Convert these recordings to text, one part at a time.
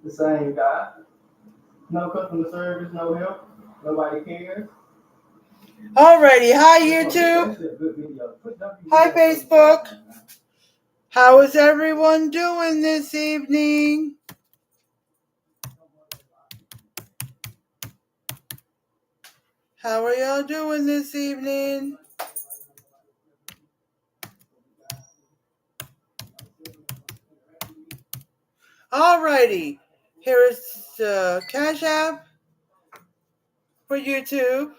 The same guy. No customer service, no help. Nobody cares. Alrighty, hi YouTube. Hi Facebook. How is everyone doing this evening? How are y'all doing this evening? Alrighty, here is the Cash App for YouTube.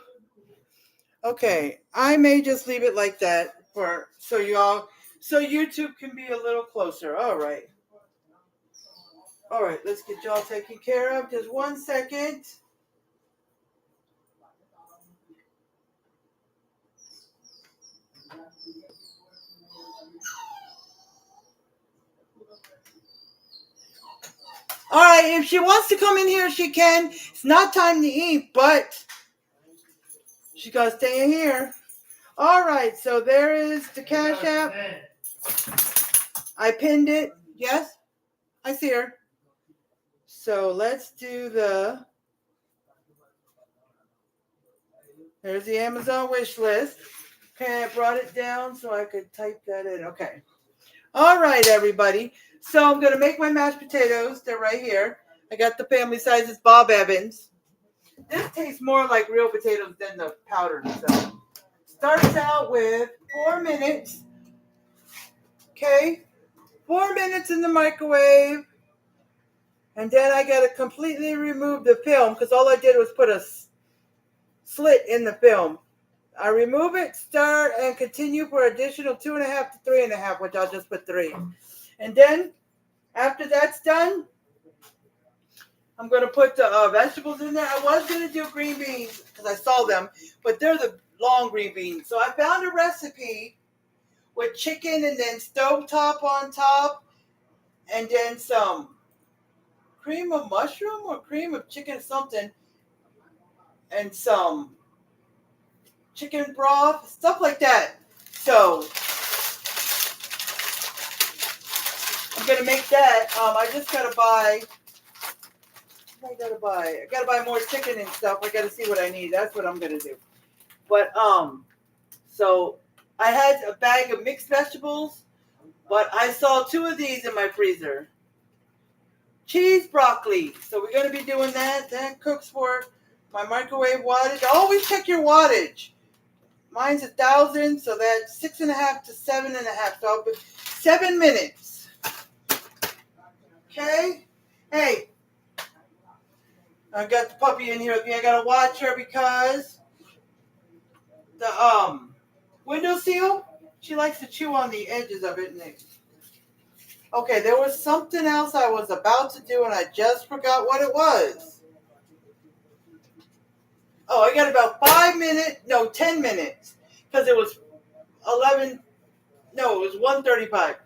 Okay, I may just leave it like that so YouTube can be a little closer. All right, let's get y'all taken care of. Just 1 second. All right, if she wants to come in here, she can. It's not time to eat, but she got to stay in here. All right, so there is the Cash App. I pinned it. Yes, I see her. So let's do there's the Amazon wish list. Okay, I brought it down so I could type that in. Okay. All right, everybody. So I'm going to make my mashed potatoes. They're right here. I got the family sizes Bob Evans. This tastes more like real potatoes than the powdered stuff. Starts out with 4 minutes. Okay. 4 minutes in the microwave. And then I got to completely remove the film because all I did was put a slit in the film. I remove it, stir, and continue for additional 2.5 to 3.5, which I'll just put 3. And then, after that's done, I'm going to put the vegetables in there. I was going to do green beans because I saw them, but they're the long green beans. So I found a recipe with chicken and then stovetop on top, and then some cream of mushroom or cream of chicken something, and some chicken broth, stuff like that. So I'm gonna make that. I just gotta buy. I gotta buy more chicken and stuff. I gotta see what I need. That's what I'm gonna do. But so I had a bag of mixed vegetables, but I saw 2 of these in my freezer. Cheese broccoli. So we're gonna be doing that. That cooks for my microwave wattage. Always check your wattage. Mine's 1,000, so that's 6.5 to 7.5. So I'll put 7 minutes. Okay. Hey, I got the puppy in here with me. I gotta watch her because the windowsill, she likes to chew on the edges of it. Okay, there was something else I was about to do and I just forgot what it was. Oh, I got about 10 minutes because it was 1:35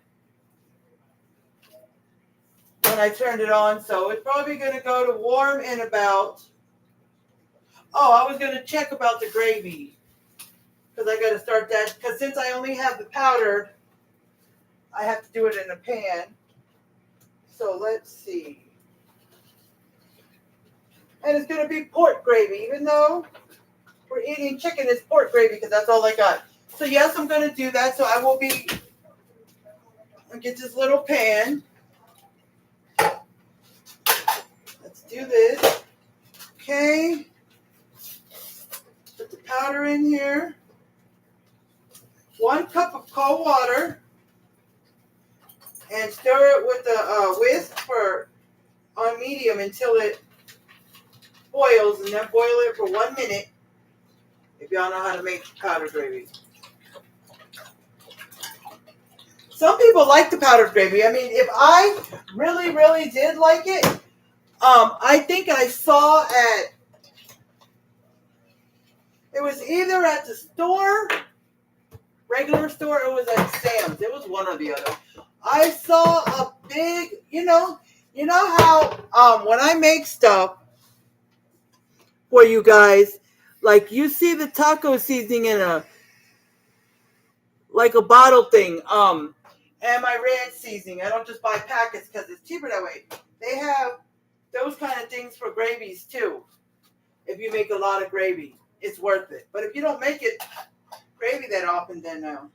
when I turned it on. So it's probably going to go to warm in about. Oh, I was going to check about the gravy because I got to start that because since I only have the powdered, I have to do it in a pan. So let's see. And it's going to be pork gravy, even though we're eating chicken, it's pork gravy because that's all I got. So yes, I'm going to do that. So I will be. I'll get this little pan. Let's do this. Okay. Put the powder in here. 1 cup of cold water. And stir it with the whisk on medium until it boils, and then boil it for 1 minute. If y'all know how to make powdered gravy. Some people like the powdered gravy. I mean, if I really, really did like it, I think I saw it was either at the store, regular store, or it was at Sam's. It was one or the other. I saw a big, you know how when I make stuff for you guys, like you see the taco seasoning in a bottle thing, and my ranch seasoning. I don't just buy packets because it's cheaper that way. They have those kind of things for gravies too. If you make a lot of gravy, it's worth it. But if you don't make it gravy that often, then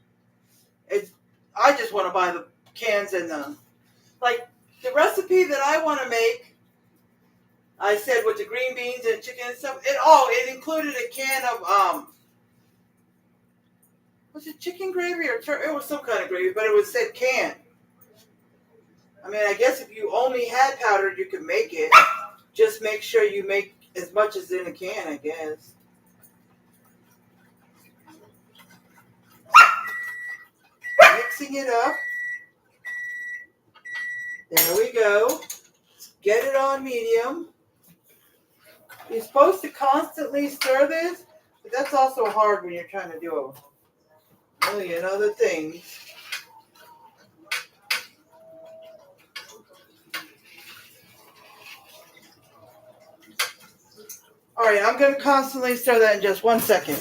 it's. I just want to buy the cans and like the recipe that I want to make. I said with the green beans and chicken and stuff. It included a can of was it chicken gravy or it was some kind of gravy, but it was said can. I mean, I guess if you only had powdered, you could make it. Just make sure you make as much as in a can, I guess. Mixing it up. There we go. Get it on medium. You're supposed to constantly stir this, but that's also hard when you're trying to do a million other things. All right, I'm going to constantly stir that in just 1 second.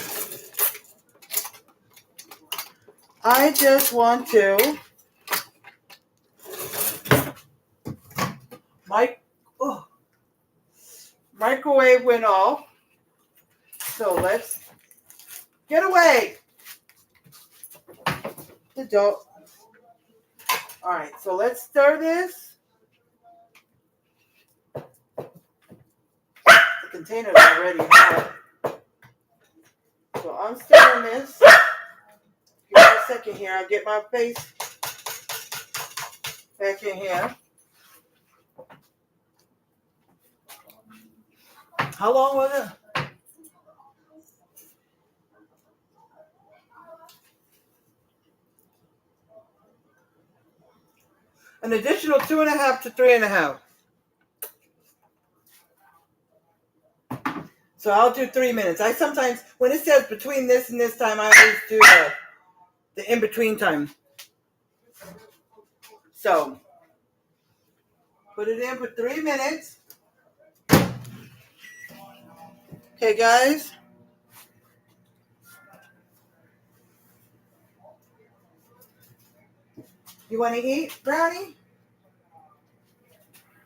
I just want to microwave went off. So let's get away. The dough. All right, so let's stir this. The container's already hot. So I'm stirring this. Give me a second here. I'll get my face back in here. How long was it? An additional 2.5 to 3.5. So I'll do 3 minutes. I sometimes, when it says between this and this time, I always do the in-between time. So, put it in for 3 minutes. Okay, guys. You want to eat, Brownie?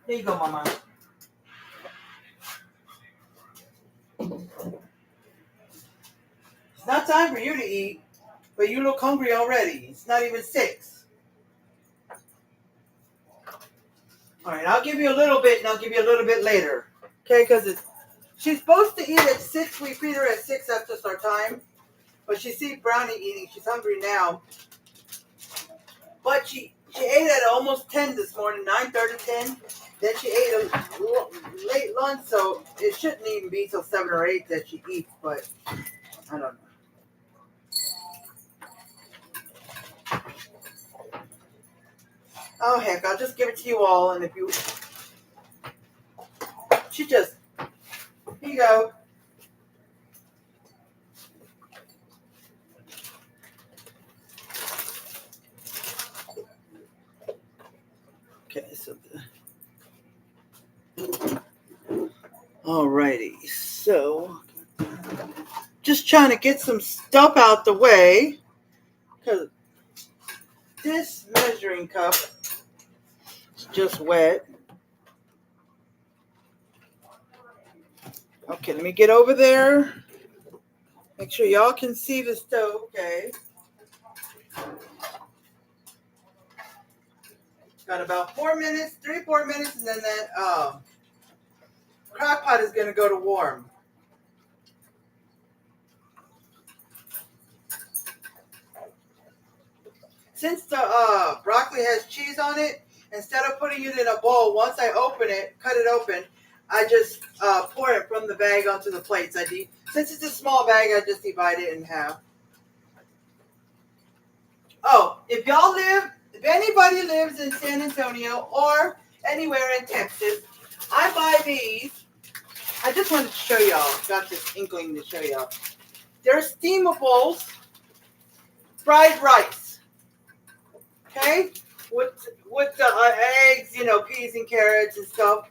There you go, Mama. It's not time for you to eat, but you look hungry already. It's not even 6. All right, I'll give you a little bit, and I'll give you a little bit later. Okay, because she's supposed to eat at 6. We feed her at 6. That's just our time. But she sees Brownie eating. She's hungry now. But she ate at almost 10 this morning, 9:30, 10. Then she ate a late lunch, so it shouldn't even be till 7 or 8 that she eats. But I don't know. Oh, heck, I'll just give it to you all. And if you... She just... Here you go. Okay, so... Alrighty, so... Just trying to get some stuff out the way. Because this measuring cup is just wet. Okay, let me get over there. Make sure y'all can see the stove, okay? Got about 4 minutes, 3-4 minutes, and then that crock pot is going to go to warm. Since the broccoli has cheese on it, instead of putting it in a bowl, once I open it, cut it open, I just pour it from the bag onto the plates. Since it's a small bag, I just divide it in half. Oh, if anybody lives in San Antonio or anywhere in Texas, I buy these. I just wanted to show y'all. Got this inkling to show y'all. They're steamables fried rice. Okay? With the eggs, peas and carrots and stuff.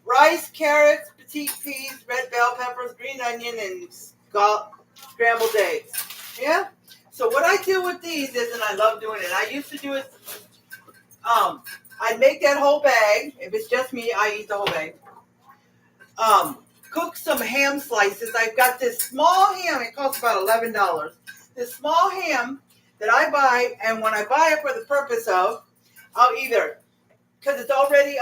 Rice, carrots, petite peas, red bell peppers, green onion, and scrambled eggs. Yeah? So what I do with these is, and I love doing it, I used to do it I'd make that whole bag. If it's just me, I eat the whole bag. Cook some ham slices. I've got this small ham. It costs about $11. This small ham that I buy, and when I buy it for the purpose of, I'll either, because it's already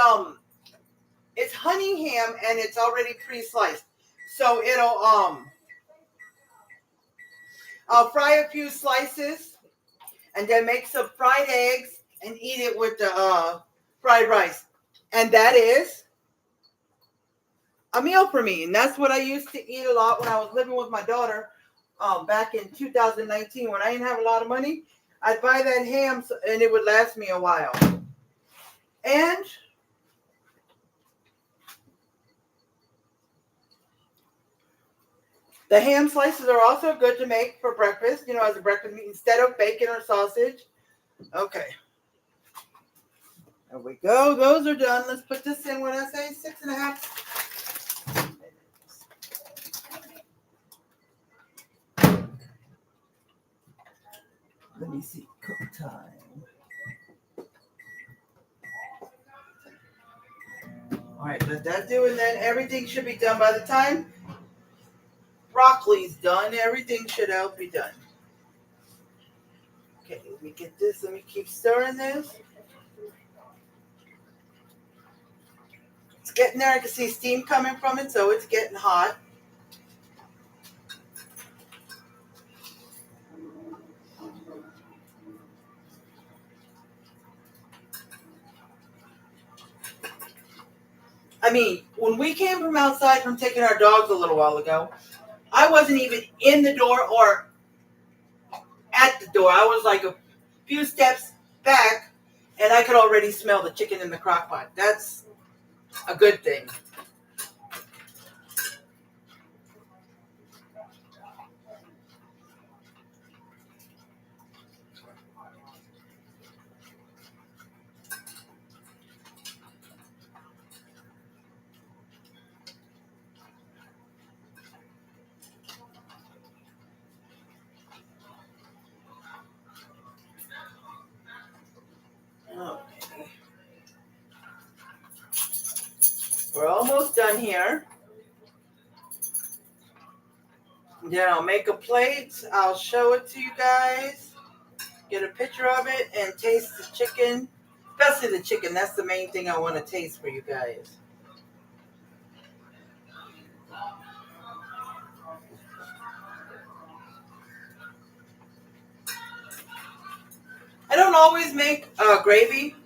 it's honey ham and it's already pre-sliced, so I'll fry a few slices and then make some fried eggs and eat it with the fried rice, and that is a meal for me. And that's what I used to eat a lot when I was living with my daughter back in 2019 when I didn't have a lot of money. I'd buy that ham and it would last me a while. And the ham slices are also good to make for breakfast, as a breakfast meat instead of bacon or sausage. Okay. There we go. Those are done. Let's put this in. What did I say? 6.5. Let me see. Cook time. All right, let that do, and then everything should be done by the time broccoli's done. Everything should else be done. Okay, let me get this. Let me keep stirring this. It's getting there. I can see steam coming from it, so it's getting hot. I mean, when we came from outside from taking our dogs a little while ago, I wasn't even in the door or at the door. I was like a few steps back, and I could already smell the chicken in the crock pot. That's a good thing. Okay. We're almost done here. Then I'll make a plate. I'll show it to you guys. Get a picture of it and taste the chicken. Especially the chicken. That's the main thing I want to taste for you guys. I don't always make gravy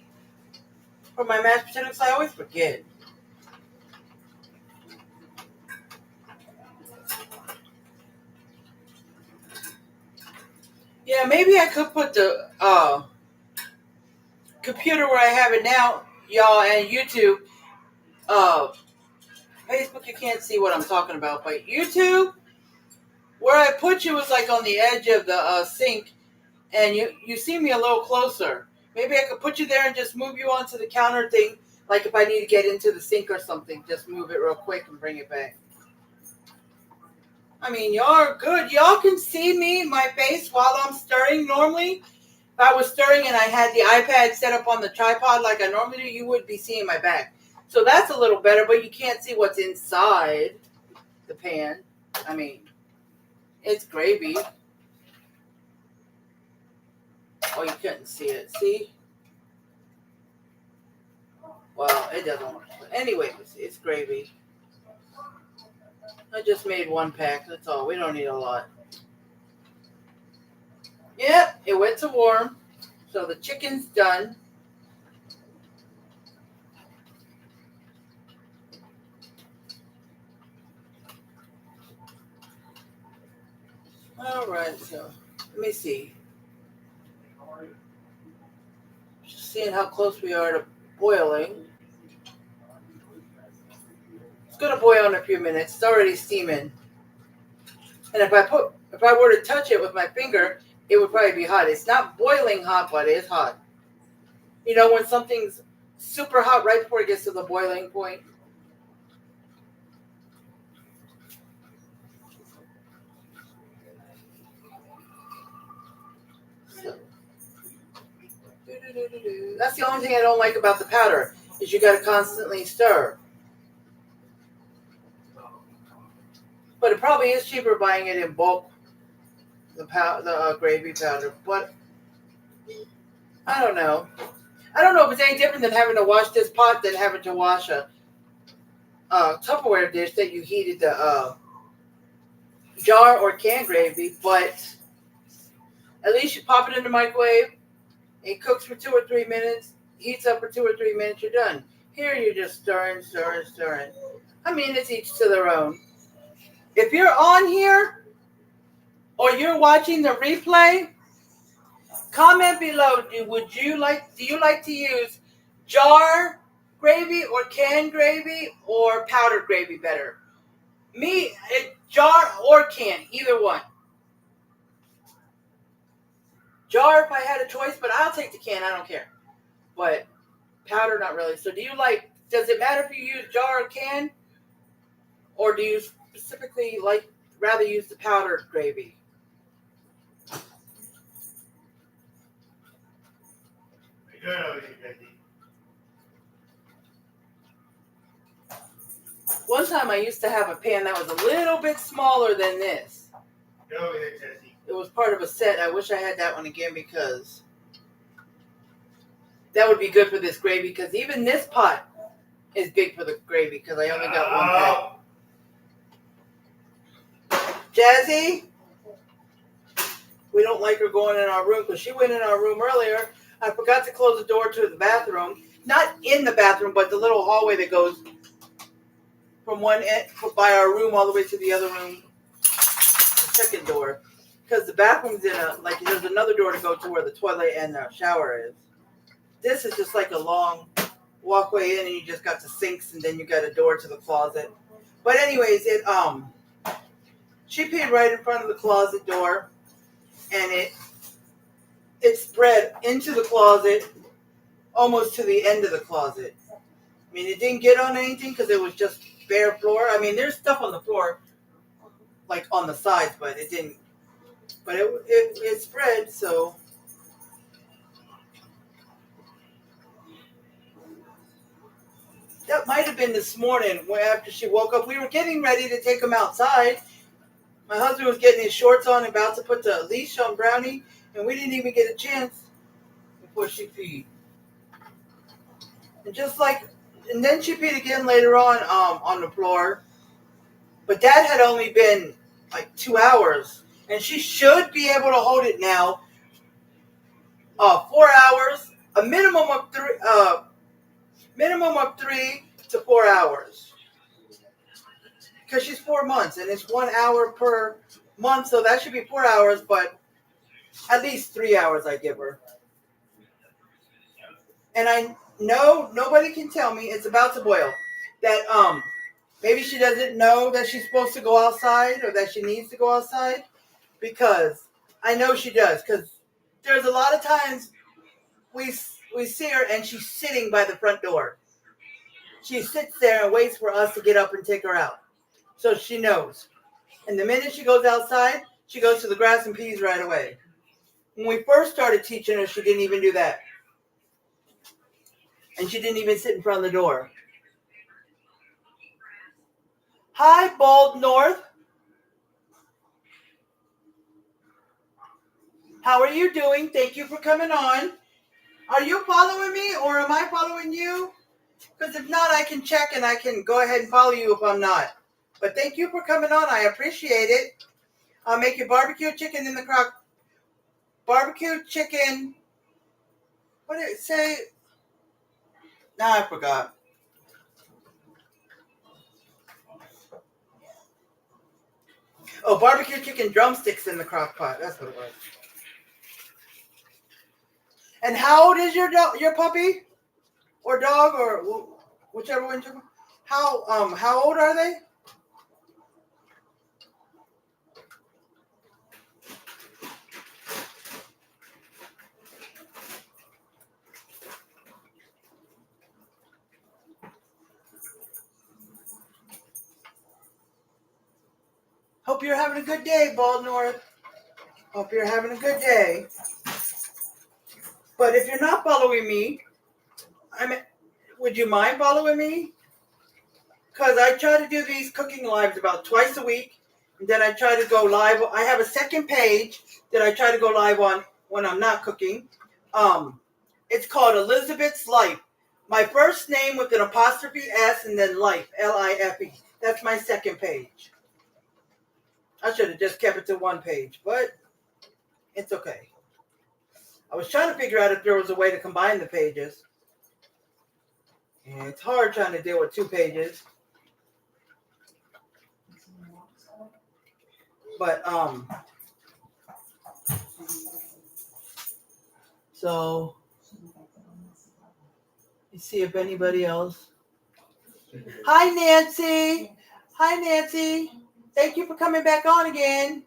for my mashed potatoes. I always forget. Yeah, maybe I could put the computer where I have it now, y'all, and YouTube. Facebook, you can't see what I'm talking about, but YouTube, where I put you was like on the edge of the sink, and you see me a little closer. Maybe I could put you there and just move you onto the counter thing, like if I need to get into the sink or something, just move it real quick and bring it back. I mean, y'all are good. Y'all can see me, my face, while I'm stirring. Normally, if I was stirring and I had the iPad set up on the tripod like I normally do, you would be seeing my back. So that's a little better, but you can't see what's inside the pan. I mean, it's gravy. Oh, you couldn't see it. See? Well, it doesn't work. But anyways, it's gravy. I just made one pack. That's all. We don't need a lot. Yep, it went to warm. So the chicken's done. All right, so let me see. Just seeing how close we are to boiling. It's gonna boil in a few minutes. It's already steaming. And if I were to touch it with my finger, it would probably be hot. It's not boiling hot, but it is hot. You know, when something's super hot right before it gets to the boiling point. So, That's the only thing I don't like about the powder is you got to constantly stir. But it probably is cheaper buying it in bulk, the gravy powder. But I don't know. I don't know if it's any different than having to wash this pot than having to wash a Tupperware dish that you heated the jar or canned gravy. But at least you pop it in the microwave. It cooks for 2 or 3 minutes. Heats up for 2 or 3 minutes. You're done. Here you're just stirring. I mean, it's each to their own. If you're on here or you're watching the replay, comment below. Do you like to use jar gravy or canned gravy or powdered gravy better? Me, jar or can, either one. Jar if I had a choice, but I'll take the can. I don't care. But powder, not really. So does it matter if you use jar or can? Or do you specifically rather use the powdered gravy? One time I used to have a pan that was a little bit smaller than this. It was part of a set. I wish I had that one again because that would be good for this gravy because even this pot is big for the gravy because I only got one pan. Jazzy, we don't like her going in our room because she went in our room earlier. I forgot to close the door to the bathroom. Not in the bathroom, but the little hallway that goes from one end by our room all the way to the other room, the second door. Because the bathroom's there's another door to go to where the toilet and the shower is. This is just like a long walkway in and you just got the sinks and then you got a door to the closet. But anyways, she peed right in front of the closet door, and it spread into the closet, almost to the end of the closet. I mean, it didn't get on anything because it was just bare floor. I mean, there's stuff on the floor, like on the sides, but it didn't. But it spread, so. That might have been this morning after she woke up. We were getting ready to take him outside. My husband was getting his shorts on, about to put the leash on Brownie, and we didn't even get a chance before she peed. And then she peed again later on the floor. But Dad had only been like 2 hours, and she should be able to hold it now. 4 hours, a minimum of 3 to 4 hours. Because she's 4 months, and it's 1 hour per month, so that should be 4 hours, but at least 3 hours I give her. And I know nobody can tell me it's about to boil. That maybe she doesn't know that she's supposed to go outside or that she needs to go outside, because I know she does. Because there's a lot of times we see her and she's sitting by the front door. She sits there and waits for us to get up and take her out. So she knows. And the minute she goes outside, she goes to the grass and pees right away. When we first started teaching her, she didn't even do that. And she didn't even sit in front of the door. Hi, Bald North. How are you doing? Thank you for coming on. Are you following me or am I following you? Because if not, I can check and I can go ahead and follow you if I'm not. But thank you for coming on. I appreciate it. I'll make you barbecue chicken in the crock. Barbecue chicken. What did it say? Now I forgot. Oh, barbecue chicken drumsticks in the crock pot. That's what it was. And how old is your puppy? Or dog, or whichever one. How old are they? Hope you're having a good day, Bald North. Hope you're having a good day. But if you're not following me, would you mind following me? Because I try to do these cooking lives about twice a week. And then I try to go live. I have a second page that I try to go live on when I'm not cooking. It's called Elizabeth's Life. My first name with an apostrophe S and then Life, Life. That's my second page. I should have just kept it to one page, but it's okay. I was trying to figure out if there was a way to combine the pages. And it's hard trying to deal with two pages. But, so, let's see if anybody else. Hi, Nancy. Hi, Nancy. Thank you for coming back on again.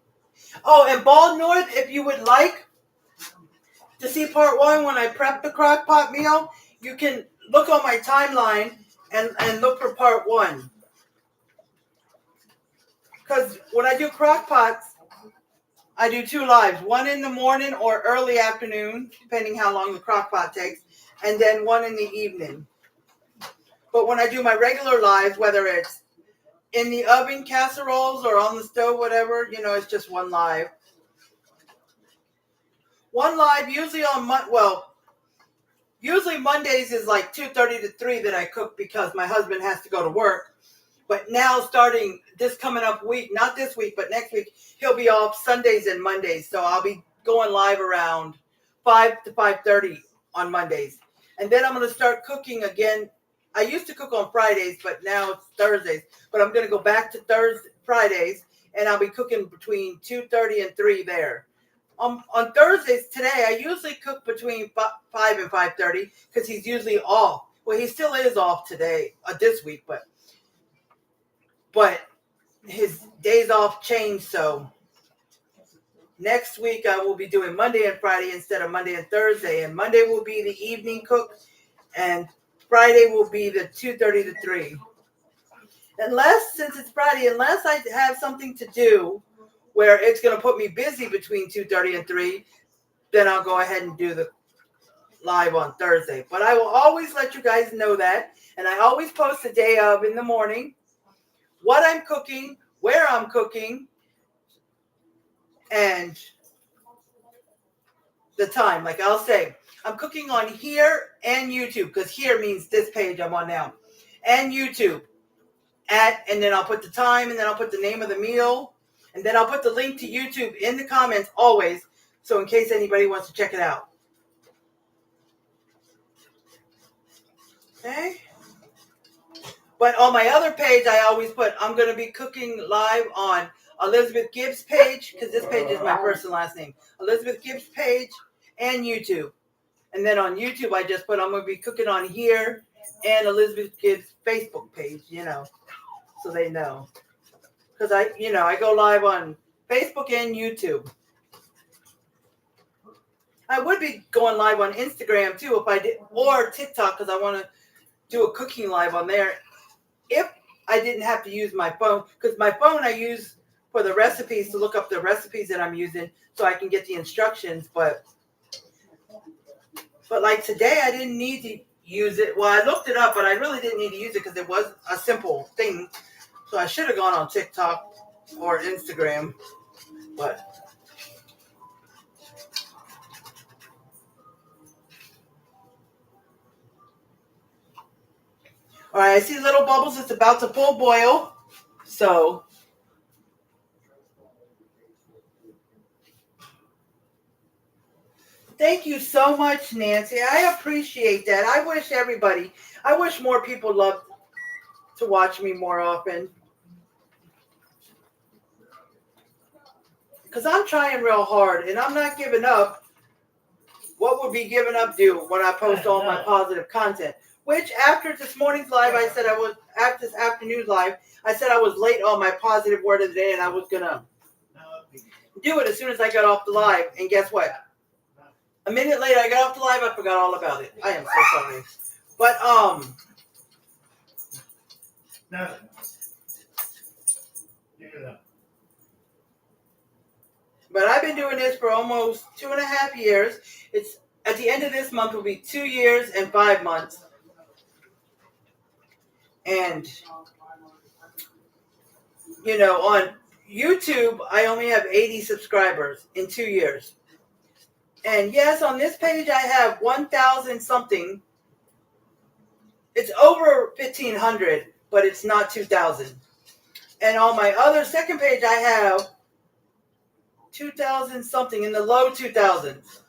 Oh, and Bald North, if you would like to see part one when I prep the crock pot meal, you can look on my timeline and look for part one. Because when I do crock pots, I do two lives. One in the morning or early afternoon, depending how long the crock pot takes, and then one in the evening. But when I do my regular lives, whether it's in the oven casseroles or on the stove, whatever, it's just one live. One live, usually usually Mondays is like 2:30 to 3 that I cook because my husband has to go to work. But now starting this coming up week, not this week, but next week, he'll be off Sundays and Mondays. So I'll be going live around 5 to 5:30 on Mondays. And then I'm going to start cooking again. I used to cook on Fridays, but now it's Thursdays. But I'm going to go back to Fridays, and I'll be cooking between 2:30 and 3 there. On Thursdays today, I usually cook between 5 and 5:30 because he's usually off. Well, he still is off today, this week, but his days off changed. So next week I will be doing Monday and Friday instead of Monday and Thursday. And Monday will be the evening cook, and Friday will be the 2:30 to 3. Since it's Friday, unless I have something to do where it's going to put me busy between 2:30 and 3, then I'll go ahead and do the live on Thursday. But I will always let you guys know that. And I always post the day of in the morning, what I'm cooking, where I'm cooking, and the time. Like I'll say, I'm cooking on here and YouTube, because here means this page I'm on now, and YouTube. And then I'll put the time, and then I'll put the name of the meal, and then I'll put the link to YouTube in the comments always, so in case anybody wants to check it out. Okay? But on my other page, I always put, I'm going to be cooking live on Elizabeth Gibbs' page, because this page is my first and last name. Elizabeth Gibbs' page and YouTube. And then on YouTube, I just put, I'm going to be cooking on here and Elizabeth Gibbs' Facebook page, so they know. Because I go live on Facebook and YouTube. I would be going live on Instagram too if I did, or TikTok, because I want to do a cooking live on there. If I didn't have to use my phone, because my phone I use for the recipes to look up the recipes that I'm using so I can get the instructions. But like today, I didn't need to use it. Well, I looked it up, but I really didn't need to use it because it was a simple thing. So I should have gone on TikTok or Instagram, but. All right, I see little bubbles. It's about to full boil. So. Thank you so much, Nancy. I appreciate that. I wish more people loved to watch me more often. Because I'm trying real hard, and I'm not giving up. What would be giving up do when I post all my positive content? Which after this morning's live, after this afternoon's live, I said I was late on my positive word of the day, and I was going to do it as soon as I got off the live. And guess what? A minute later, I got off the live, I forgot all about it. I am so sorry. But, No. But I've been doing this for almost 2.5 years. at the end of this month will be 2 years and 5 months. And, on YouTube, I only have 80 subscribers in 2 years. And yes, on this page, I have 1,000 something. It's over 1,500, but it's not 2,000. And on my other second page, I have 2,000 something, in the low 2,000s.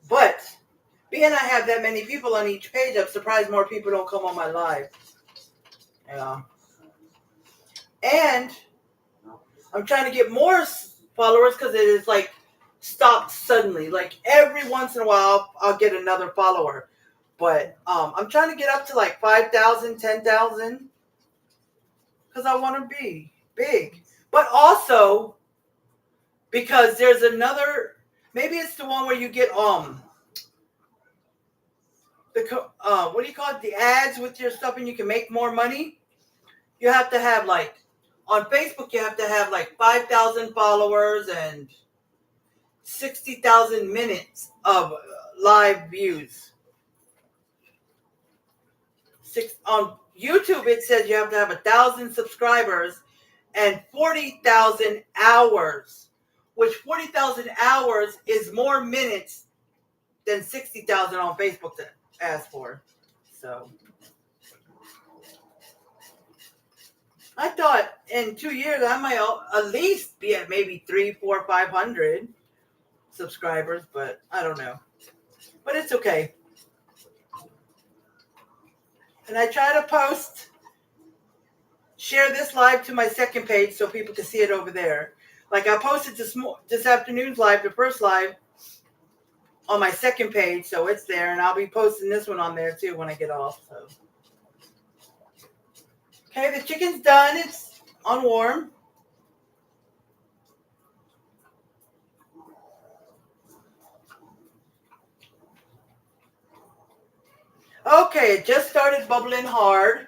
But being I have that many people on each page, I'm surprised more people don't come on my live. Yeah. And I'm trying to get more followers because it is like stopped suddenly. Like every once in a while, I'll get another follower. But I'm trying to get up to like 5,000, 10,000 because I want to be big. But also because there's another, maybe it's the one where you get what do you call it? The ads with your stuff, and you can make more money. You have to have on Facebook, you have to have 5,000 followers and 60,000 minutes of live views. On YouTube, it says you have to have 1,000 subscribers and 40,000 hours, which 40,000 hours is more minutes than 60,000 on Facebook to ask for. So I thought in 2 years I might at least be at maybe 300, 400, 500 subscribers, but I don't know. But it's okay. And I try to share this live to my second page so people can see it over there. Like I posted this afternoon's live, the first live, on my second page, so it's there, and I'll be posting this one on there too when I get off. So. Okay, the chicken's done. It's on warm. Okay, it just started bubbling hard.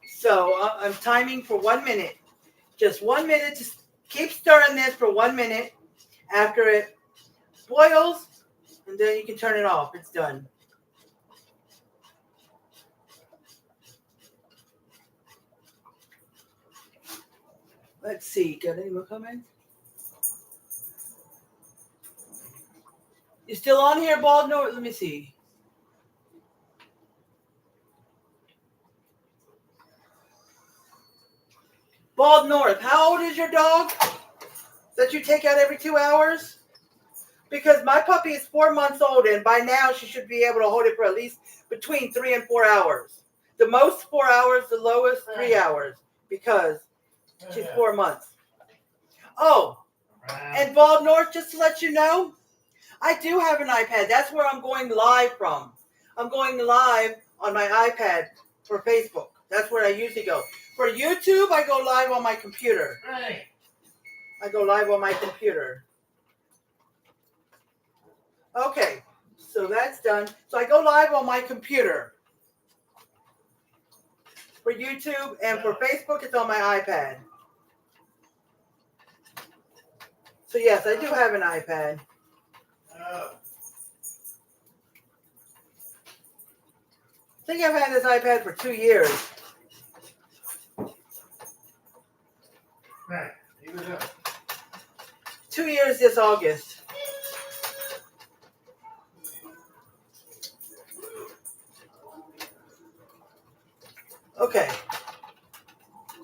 So I'm timing for 1 minute. Just 1 minute. Just keep stirring this for 1 minute. After it boils, and then you can turn it off. It's done. Let's see. Got any more comments? You still on here, Bald North? Let me see. Bald North, how old is your dog that you take out every 2 hours? Because my puppy is 4 months old, and by now she should be able to hold it for at least between 3 and 4 hours. The most 4 hours, the lowest 3 hours, because she's 4 months. Oh, and Bald North, just to let you know, I do have an iPad. That's where I'm going live from. I'm going live on my iPad for Facebook. That's where I usually go. For YouTube, I go live on my computer. Right. I go live on my computer. Okay, so that's done. So I go live on my computer. For YouTube and for Facebook, it's on my iPad. So yes, I do have an iPad. I think I've had this iPad for 2 years. Right. Leave it up. 2 years this August. Okay.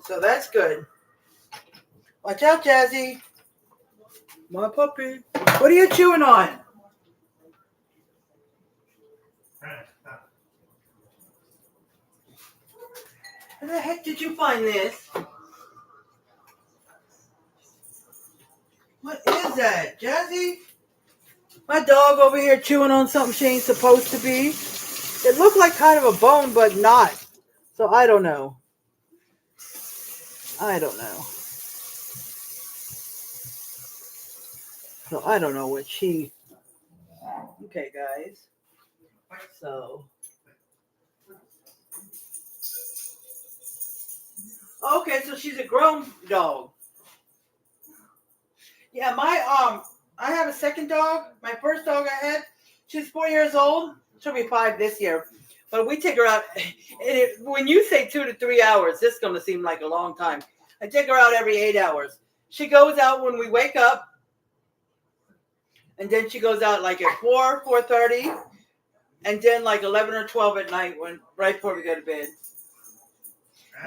So that's good. Watch out, Jazzy. My puppy. What are you chewing on? Where the heck did you find this? What is that, Jazzy? My dog over here chewing on something she ain't supposed to be. It looked like kind of a bone, but not. So I don't know. I don't know. So I don't know what she... Okay, guys. So... Okay, so she's a grown dog. Yeah, my I have a second dog. My first dog I had, she's 4 years old. She'll be 5 this year. But we take her out. And when you say 2 to 3 hours, this is going to seem like a long time. I take her out every 8 hours. She goes out when we wake up. And then she goes out like at 4, 4:30. And then like 11 or 12 at night right before we go to bed.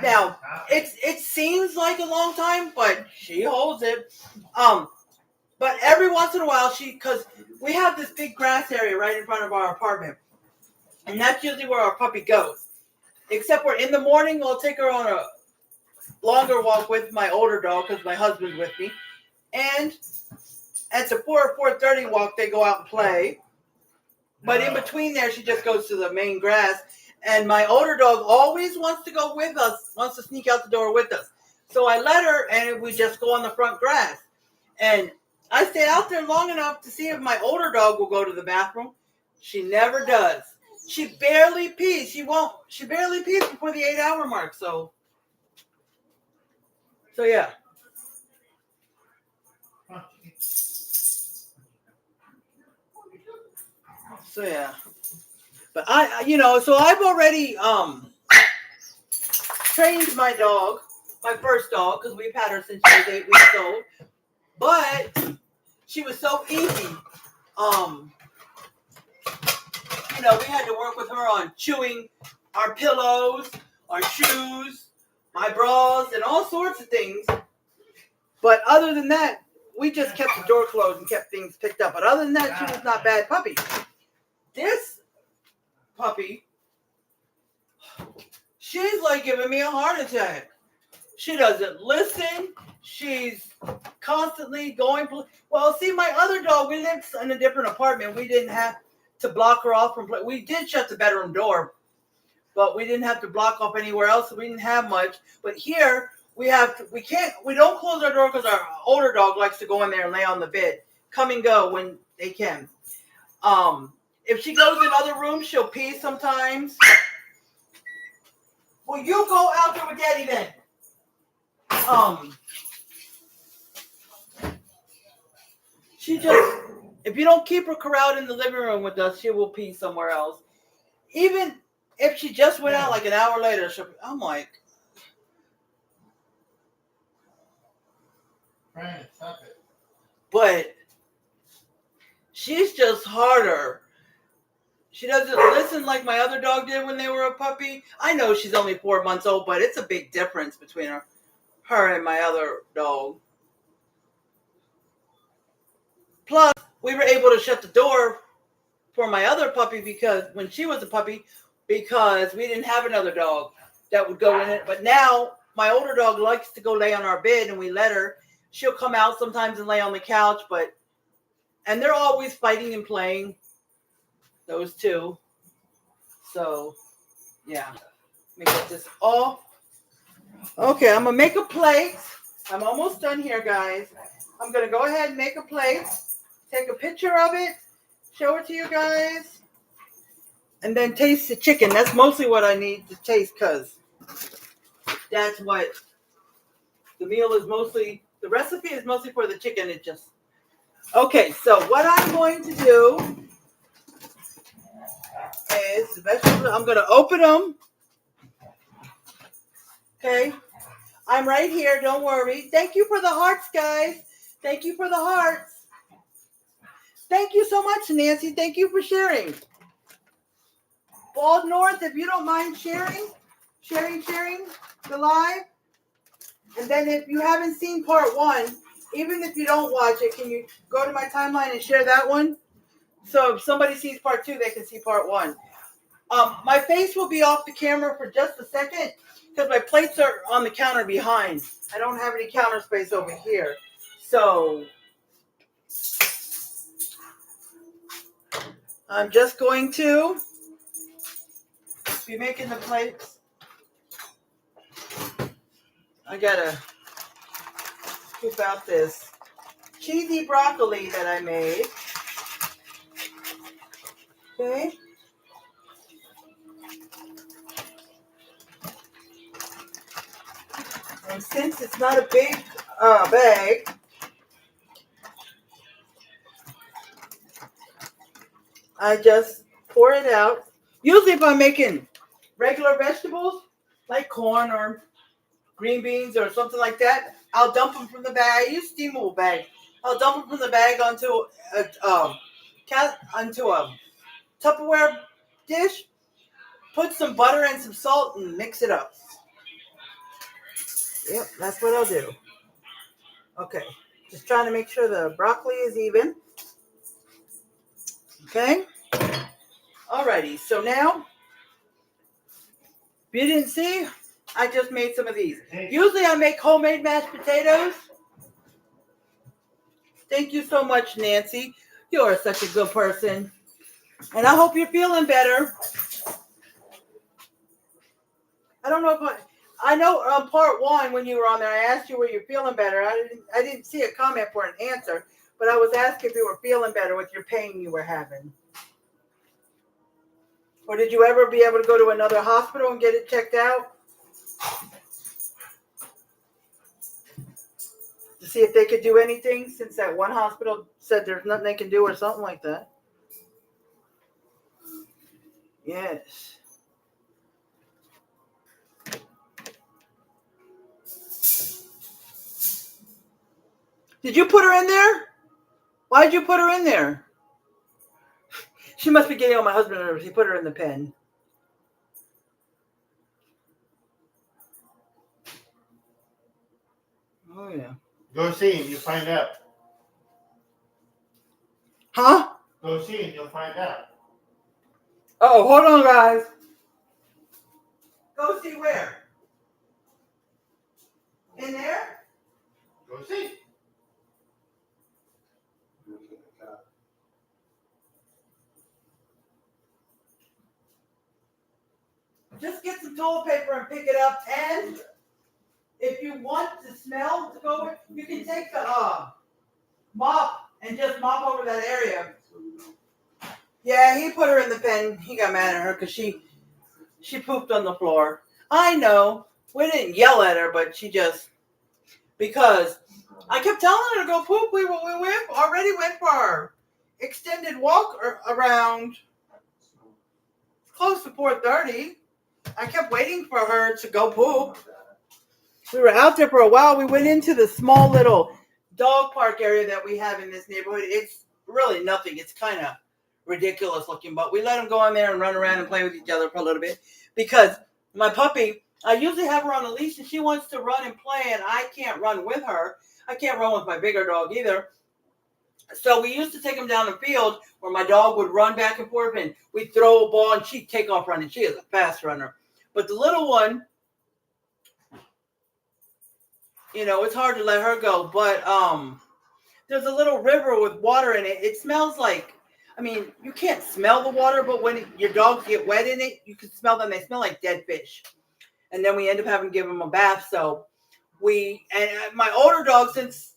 Now, it seems like a long time, but she holds it. But every once in a while, because we have this big grass area right in front of our apartment. And that's usually where our puppy goes. Except for in the morning, we'll take her on a longer walk with my older dog because my husband's with me. And at the 4 or 4:30 walk, they go out and play. But in between there, she just goes to the main grass. And my older dog always wants to go with us, wants to sneak out the door with us. So I let her, and we just go on the front grass. And I stay out there long enough to see if my older dog will go to the bathroom. She never does. She barely pees. She barely pees before the 8-hour mark. So yeah. So yeah. But so I've already trained my dog, my first dog, because we've had her since she was 8 weeks old. But she was so easy. We had to work with her on chewing our pillows, our shoes, my bras, and all sorts of things. But other than that, we just kept the door closed and kept things picked up. But other than that, she was not a bad puppy. This puppy, she's like giving me a heart attack. She doesn't listen. She's constantly going. Well, see, my other dog, we lived in a different apartment. We didn't have to block her off from play. We did shut the bedroom door, but we didn't have to block off anywhere else. So we didn't have much. But here we don't close our door because our older dog likes to go in there and lay on the bed, come and go when they can. If she goes in other rooms, she'll pee sometimes. Well, you go out there with Daddy then. She just, if you don't keep her corralled in the living room with us, she will pee somewhere else. Even if she just went out like an hour later, I'm like, Brian, stop it. But she's just harder. She doesn't listen like my other dog did when they were a puppy. I know she's only 4 months old, but it's a big difference between her and my other dog. Plus, we were able to shut the door for my other puppy because when she was a puppy, because we didn't have another dog that would go in it. But now my older dog likes to go lay on our bed, and we let her. She'll come out sometimes and lay on the couch, and they're always fighting and playing. Those two. So, yeah. Let me get this off. Okay, I'm going to make a plate. I'm almost done here, guys. I'm going to go ahead and make a plate. Take a picture of it. Show it to you guys. And then taste the chicken. That's mostly what I need to taste because that's what the meal is mostly. The recipe is mostly for the chicken. Okay, so what I'm going to do is the vegetables. I'm going to open them. Okay. I'm right here. Don't worry. Thank you for the hearts, guys. Thank you for the hearts. Thank you so much, Nancy. Thank you for sharing. Bald North, if you don't mind sharing the live. And then if you haven't seen part 1, even if you don't watch it, can you go to my timeline and share that one? So if somebody sees part 2, they can see part 1. My face will be off the camera for just a second because my plates are on the counter behind. I don't have any counter space over here. So I'm just going to be making the plates. I gotta scoop out this cheesy broccoli that I made. Okay. And since it's not a big bag, I just pour it out. Usually if I'm making regular vegetables, like corn or green beans or something like that, I'll dump them from the bag. I use steamable bag. I'll dump them from the bag onto a Tupperware dish. Put some butter and some salt and mix it up. Yep, that's what I'll do. Okay, just trying to make sure the broccoli is even. Okay. Alrighty, so now, if you didn't see, I just made some of these. Usually I make homemade mashed potatoes. Thank you so much, Nancy. You are such a good person. And I hope you're feeling better. I don't know if I know on part one when you were on there, I asked you were you feeling better. I didn't see a comment for an answer, but I was asking if you were feeling better with your pain you were having. Or did you ever be able to go to another hospital and get it checked out? To see if they could do anything, since that one hospital said there's nothing they can do or something like that. Yes. Did you put her in there? Why did you put her in there? She must be getting on my husband's nerves. He put her in the pen. Oh, yeah. Go see him, you'll find out. Huh? Go see him, you'll find out. Oh, hold on, guys. Go see where? In there? Go see. Just get some toilet paper and pick it up. And if you want the smell to go with, you can take the mop and just mop over that area. Yeah, he put her in the pen. He got mad at her because she pooped on the floor. I know. We didn't yell at her, but she just, because I kept telling her to go poop. We already went for our extended walk around close to 4:30. I kept waiting for her to go poop. We were out there for a while. We went into the small little dog park area that we have in this neighborhood. It's really nothing. It's kind of ridiculous looking, but we let them go in there and run around and play with each other for a little bit because my puppy, I usually have her on a leash and she wants to run and play and I can't run with her. I can't run with my bigger dog either. So we used to take them down the field where my dog would run back and forth and we'd throw a ball and she'd take off running. She is a fast runner. But the little one, you know, it's hard to let her go. But there's a little river with water in it. It smells like, I mean, you can't smell the water, but when your dogs get wet in it, you can smell them. They smell like dead fish. And then we end up having to give them a bath. So my older dog, since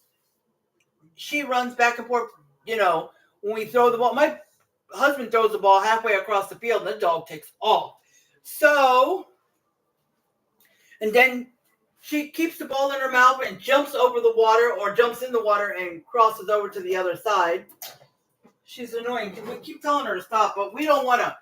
she runs back and forth, you know, when we throw the ball, my husband throws the ball halfway across the field and the dog takes off. So, and then she keeps the ball in her mouth and jumps over the water or jumps in the water and crosses over to the other side. She's annoying. We keep telling her to stop, but we don't want to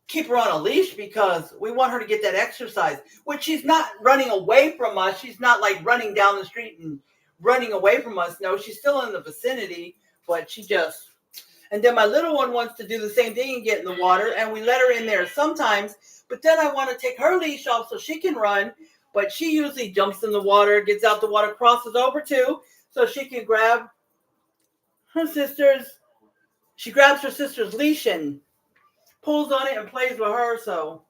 keep her on a leash because we want her to get that exercise, which she's not running away from us. She's not like running down the street and running away from us. No, she's still in the vicinity, but she just, and then my little one wants to do the same thing and get in the water, and we let her in there sometimes, but then I want to take her leash off so she can run, but she usually jumps in the water, gets out the water, crosses over too, so she can grab her sister's, she grabs her sister's leash and pulls on it and plays with her, so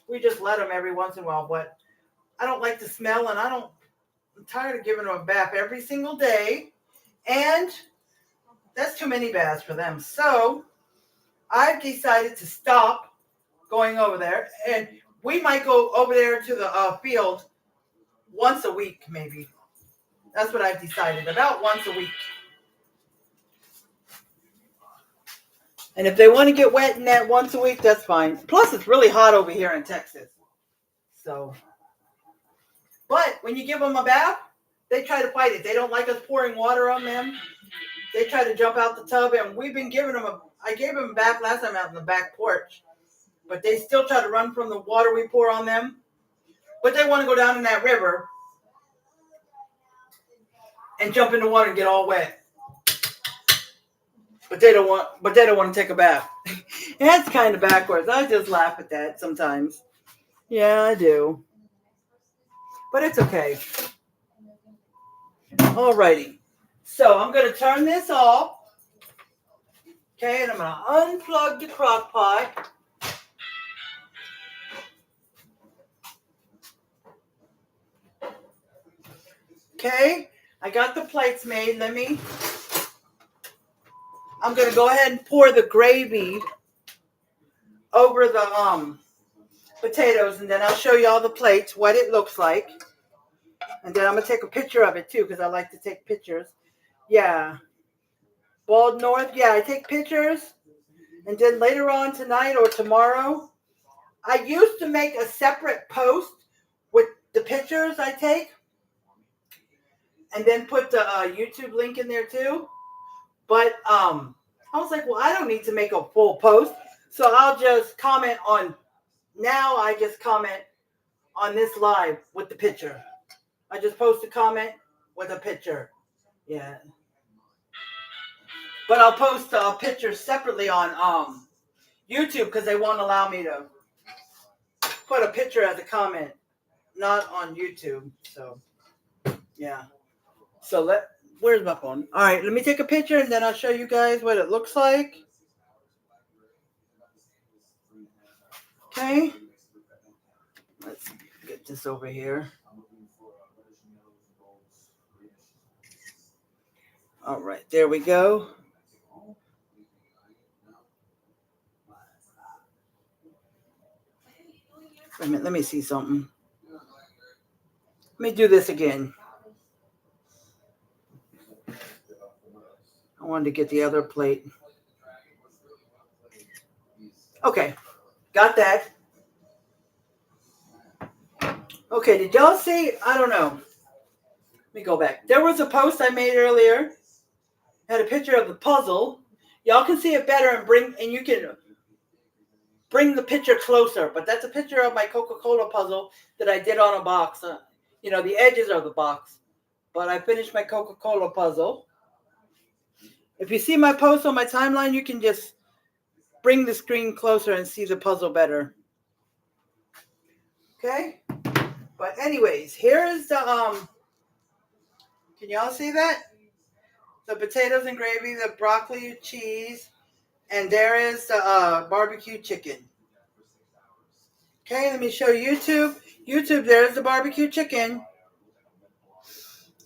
we just let them every once in a while, but I don't like the smell, and I'm tired of giving them a bath every single day, and that's too many baths for them. So I've decided to stop going over there, and we might go over there to the field once a week, maybe. That's what I've decided, about once a week. And if they want to get wet in that once a week, that's fine. Plus, it's really hot over here in Texas. So, but when you give them a bath, they try to fight it. They don't like us pouring water on them. They try to jump out the tub, and we've been giving them I gave them a bath last time out in the back porch, but they still try to run from the water we pour on them. But they want to go down in that river and jump in the water and get all wet. But they don't want to take a bath. That's kind of backwards. I just laugh at that sometimes. Yeah, I do. But it's okay. Alrighty. So I'm going to turn this off. Okay, and I'm going to unplug the crock pot. Okay, I got the plates made. I'm going to go ahead and pour the gravy over the potatoes, and then I'll show you all the plates, what it looks like. And then I'm going to take a picture of it too, because I like to take pictures. Yeah. Bald North, yeah, I take pictures. And then later on tonight or tomorrow, I used to make a separate post with the pictures I take. And then put the YouTube link in there too. But I was like, well, I don't need to make a full post. So I'll just comment on, now I just comment on this live with the picture. I just post a comment with a picture. Yeah. But I'll post a picture separately on YouTube because they won't allow me to put a picture as a comment, not on YouTube. So, yeah. So where's my phone? All right, let me take a picture and then I'll show you guys what it looks like. Okay. Let's get this over here. All right, there we go. Wait a minute, let me see something. Let me do this again. I wanted to get the other plate. Okay, got that. Okay, did y'all see? I don't know. Let me go back. There was a post I made earlier. Had a picture of the puzzle. Y'all can see it better and you can bring the picture closer. But that's a picture of my Coca-Cola puzzle that I did on a box. The edges of the box. But I finished my Coca-Cola puzzle. If you see my post on my timeline, you can just bring the screen closer and see the puzzle better. Okay? But anyways, here is the, can y'all see that? The potatoes and gravy, the broccoli, cheese, and there is the barbecue chicken. Okay, let me show YouTube. YouTube, there's the barbecue chicken.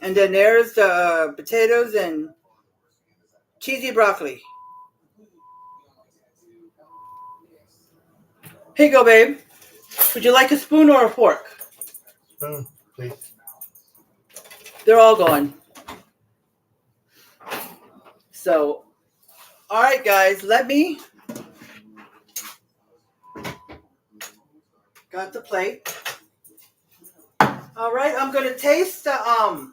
And then there's the potatoes and cheesy broccoli. Here you go, babe. Would you like a spoon or a fork? Spoon, please. They're all gone. So, all right, guys, got the plate. All right, I'm going to taste the, let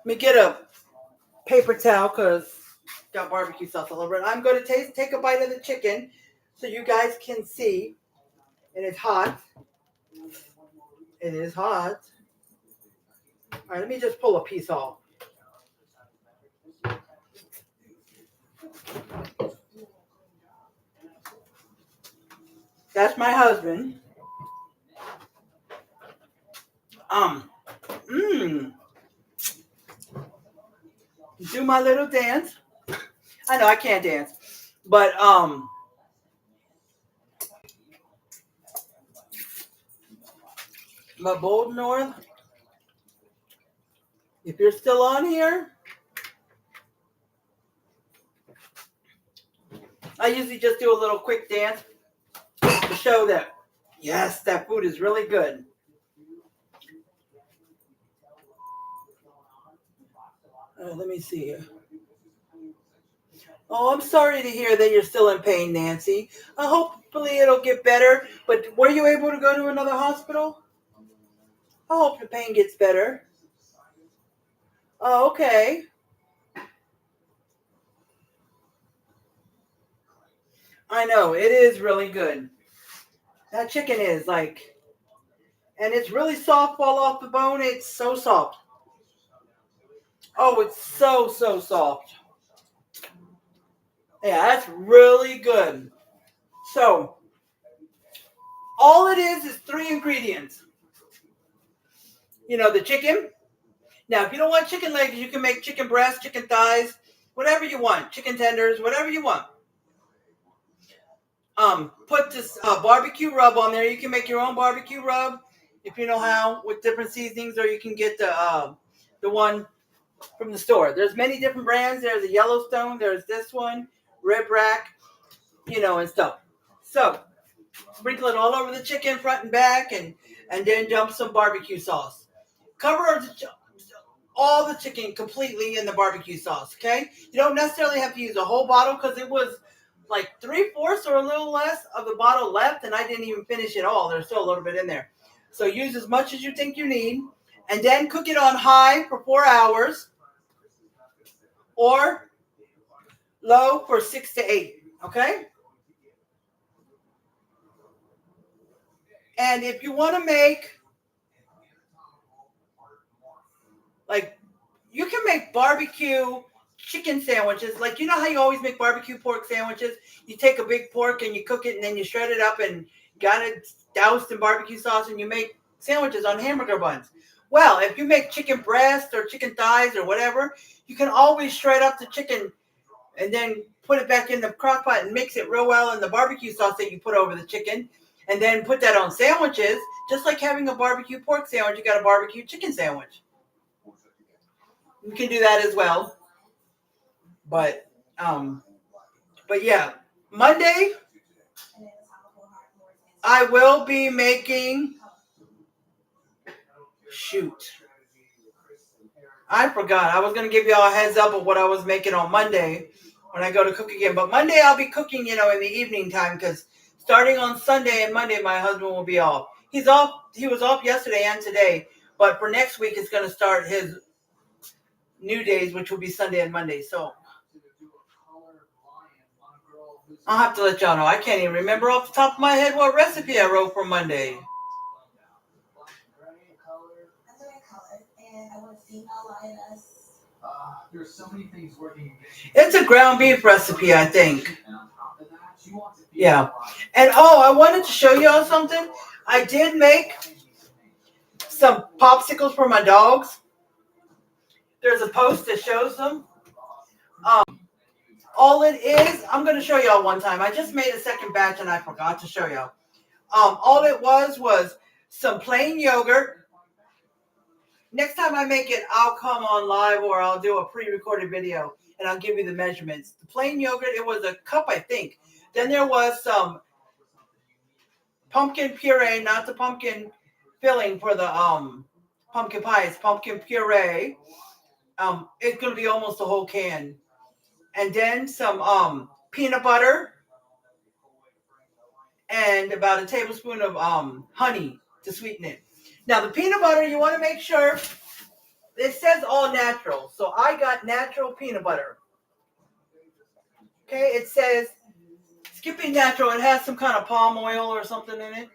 me get a paper towel because got barbecue sauce all over it. I'm going to take a bite of the chicken so you guys can see. And it's hot. It is hot. All right, let me just pull a piece off. That's my husband. Do my little dance. I know I can't dance, but my Bold North. If you're still on here, I usually just do a little quick dance to show that, yes, that food is really good. Let me see here. Oh, I'm sorry to hear that you're still in pain, Nancy. Hopefully it'll get better. But were you able to go to another hospital? I hope the pain gets better. Oh, okay. I know, it is really good. That chicken is like, and it's really soft, fall off the bone. It's so soft. Oh, it's so, so soft. Yeah, that's really good. So, all it is 3 ingredients. You know, the chicken. Now, if you don't want chicken legs, you can make chicken breast, chicken thighs, whatever you want. Chicken tenders, whatever you want. Put this barbecue rub on there. You can make your own barbecue rub if you know how, with different seasonings, or you can get the one from the store. There's many different brands. There's a Yellowstone. There's this one, Rib Rack, you know, and stuff. So sprinkle it all over the chicken, front and back, and then dump some barbecue sauce. Cover all the chicken completely in the barbecue sauce. Okay, you don't necessarily have to use a whole bottle because it was like 3/4 or a little less of the bottle left, and I didn't even finish it all. There's still a little bit in there. So use as much as you think you need, and then cook it on high for 4 hours or low for 6 to 8. Okay. And if you want to make, like, you can make barbecue chicken sandwiches. Like, you know how you always make barbecue pork sandwiches? You take a big pork and you cook it and then you shred it up and got it doused in barbecue sauce and you make sandwiches on hamburger buns. Well, if you make chicken breast or chicken thighs or whatever, you can always shred up the chicken and then put it back in the crock pot and mix it real well in the barbecue sauce that you put over the chicken. And then put that on sandwiches, just like having a barbecue pork sandwich, you got a barbecue chicken sandwich. You can do that as well. But yeah, Monday I will be making. Shoot, I forgot. I was gonna give y'all a heads up of what I was making on Monday when I go to cook again. But Monday I'll be cooking, you know, in the evening time because starting on Sunday and Monday my husband will be off. He's off. He was off yesterday and today, but for next week it's gonna start his new days, which will be Sunday and Monday. So I'll have to let y'all know. I can't even remember off the top of my head what recipe I wrote for Monday. It's a ground beef recipe, I think. Yeah. And I wanted to show y'all something. I did make some popsicles for my dogs. There's a post that shows them. All it is, I'm going to show y'all one time. I just made a second batch and I forgot to show y'all. All it was some plain yogurt. Next time I make it, I'll come on live or I'll do a pre-recorded video and I'll give you the measurements. The plain yogurt, it was a cup, I think. Then there was some pumpkin puree, not the pumpkin filling for the pumpkin pie. It's pumpkin puree. It's going to be almost a whole can. And then some peanut butter and about a tablespoon of honey to sweeten it. Now, the peanut butter, you want to make sure it says all natural. So I got natural peanut butter. Okay, it says Skippy Natural. It has some kind of palm oil or something in it.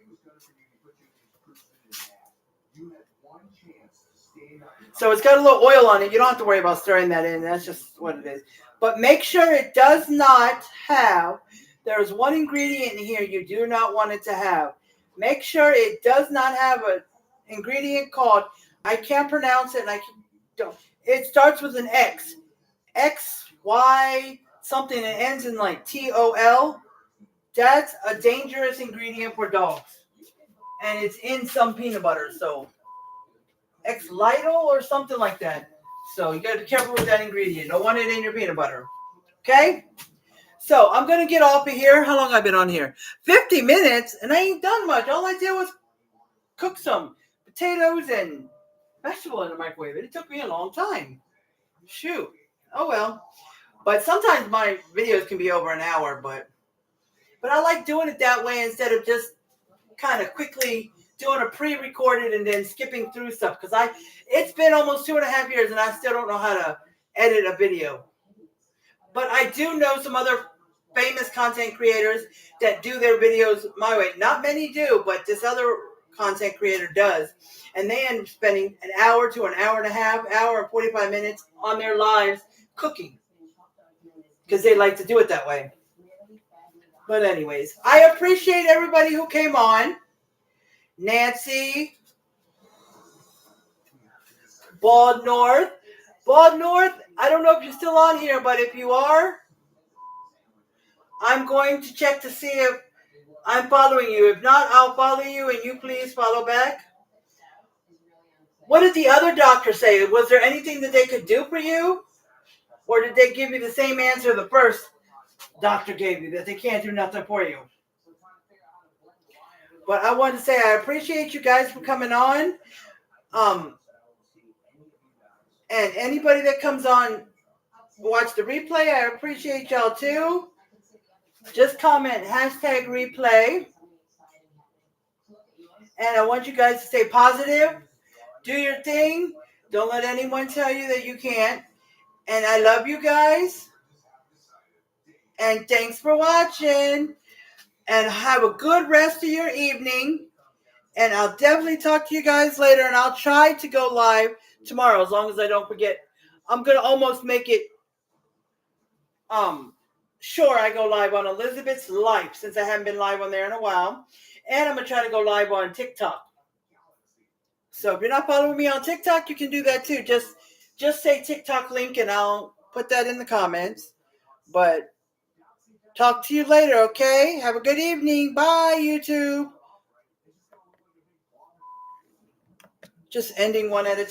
So it's got a little oil on it. You don't have to worry about stirring that in. That's just what it is. But make sure it does not have, there's one ingredient in here you do not want it to have. Make sure it does not have an ingredient called, I can't pronounce it, and don't. It starts with an X. X, Y, something that ends in like TOL. That's a dangerous ingredient for dogs. And it's in some peanut butter, so X-Lidl or something like that. So you got to be careful with that ingredient. Don't want it in your peanut butter. Okay? So I'm going to get off of here. How long have I been on here? 50 minutes, and I ain't done much. All I did was cook some potatoes and vegetable in the microwave. It took me a long time. Shoot. Oh, well. But sometimes my videos can be over an hour, but I like doing it that way instead of just kind of quickly doing a pre-recorded and then skipping through stuff, because it's been almost 2.5 years and I still don't know how to edit a video. But I do know some other famous content creators that do their videos my way. Not many do, but this other content creator does. And they end up spending an hour to an hour and a half, hour and 45 minutes on their lives cooking. Because they like to do it that way. But anyways, I appreciate everybody who came on. Nancy, Bald North. Bald North, I don't know if you're still on here, but if you are, I'm going to check to see if I'm following you. If not, I'll follow you and you please follow back. What did the other doctor say? Was there anything that they could do for you? Or did they give you the same answer the first doctor gave you, that they can't do nothing for you? But I want to say I appreciate you guys for coming on. And anybody that comes on, watch the replay, I appreciate y'all too. Just comment #replay. And I want you guys to stay positive. Do your thing. Don't let anyone tell you that you can't. And I love you guys. And thanks for watching. And have a good rest of your evening. And I'll definitely talk to you guys later. And I'll try to go live tomorrow as long as I don't forget. I'm going to almost make it sure I go live on Elizabeth's Life since I haven't been live on there in a while. And I'm going to try to go live on TikTok. So if you're not following me on TikTok, you can do that too. Just say TikTok link and I'll put that in the comments. But talk to you later, okay? Have a good evening. Bye, YouTube. Just ending one at a time.